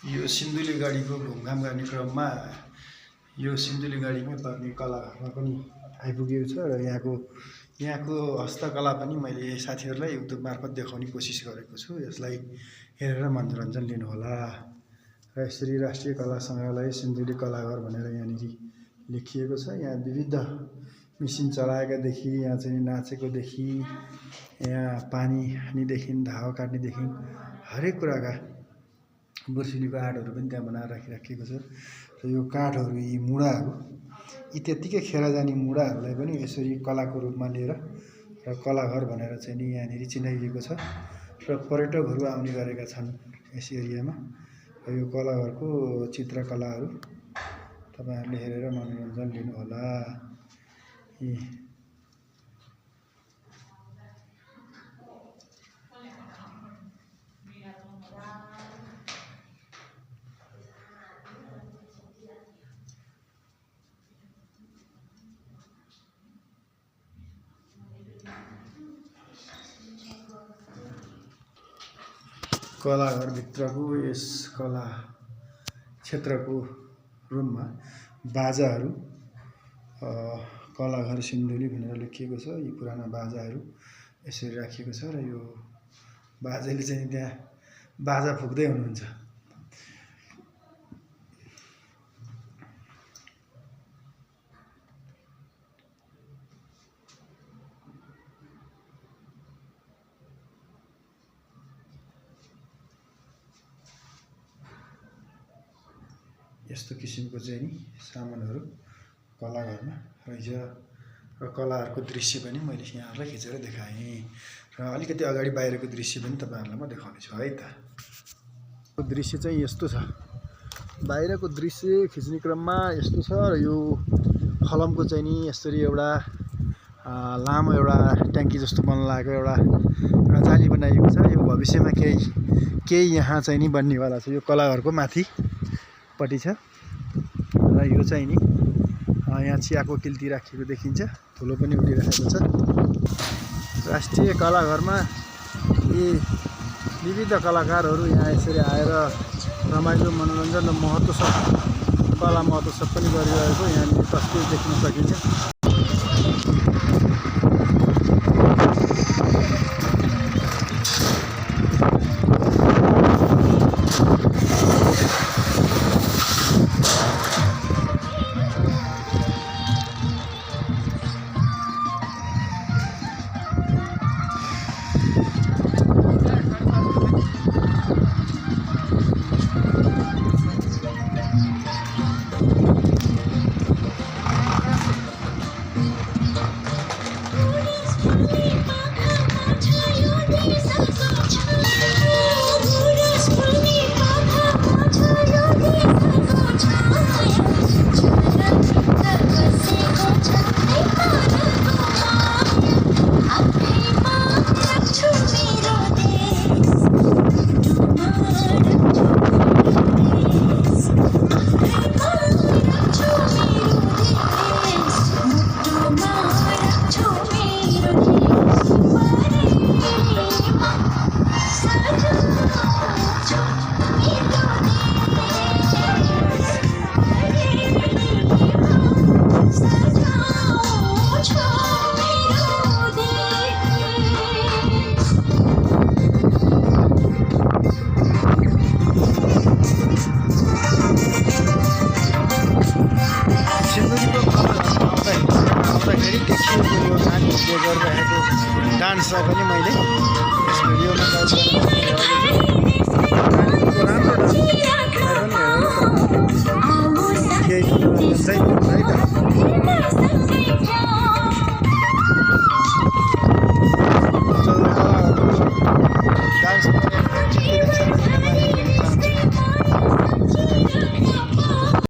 यो सिन्धुली गाडीको घुमघाम गर्ने क्रममा यो सिन्धुली गाडीमै पर्ने कलाघरमा पनि आइपुगेको छ र यहाँको हस्तकला पनि मैले साथीहरूलाई युट्युब मार्फत देखाउने कोसिस गरेको छु। यसलाई हेरेर मनोरञ्जन लिनुहोला। र यसरी राष्ट्रिय कला सङ्ग्रहालय सिन्धुली कलाघर भनेर यहाँनिर लेखिएको छ। यहाँ विविध मिसिन चलाएकादेखि यहाँ चाहिँ नाचेकोदेखि यहाँ पानी हान्नेदेखि धावा काट्नेदेखि हरेक कुराका बुर्सिनीको आर्टहरू पनि त्यहाँ बनाएर राखिराखेको छ। र यो काठहरू यी मुढाहरू यी त्यत्तिकै खेर जाने मुढाहरूलाई पनि यसरी कलाको रूपमा लिएर र कलाघर भनेर चाहिँ नि यहाँनिर चिनाइएको छ र पर्यटकहरू आउने गरेका छन् यस एरियामा। र यो कलाघरको चित्रकलाहरू तपाईहरुले हेरेर मनोरञ्जन लिनुहोला। कलाघरभित्रको यस कला क्षेत्रको रुममा बाजाहरू कलाघर सिन्धुली भनेर लेखिएको छ। यी पुराना बाजाहरू यसरी राखिएको छ र यो बाजेले चाहिँ त्यहाँ बाजा फुक्दै हुनुहुन्छ। यस्तो किसिमको चाहिँ नि सामानहरू कलाघरमा रहेछ र कलाहरूको दृश्य पनि मैले यहाँहरूलाई खिचेर देखाएँ र अलिकति अगाडि बाहिरको दृश्य पनि तपाईहरुलाई म देखाउने छु है त। दृश्य चाहिँ यस्तो छ, बाहिरको दृश्य खिच्ने क्रममा यस्तो छ र यो फलमको चाहिँ नि यसरी एउटा लामो एउटा ट्याङ्की जस्तो बन्न लागेको एउटा जाली बनाइएको छ। यो भविष्यमा केही यहाँ चाहिँ नि बन्नेवाला छ। यो कलाघरको माथिपट्टि छ र यो चाहिँ नि यहाँ चियाको किल्ती राखिएको देखिन्छ, धुलो पनि उडिरहेको छ। राष्ट्रिय कलाघरमा यी विविध कलाकारहरू यहाँ यसरी आएर रमाइलो मनोरञ्जन र महोत्सव कला महोत्सव पनि गरिरहेको यहाँनिर तस्बिर देख्न सकिन्छ। डान्सलाई पनि मैले यस भिडियोमा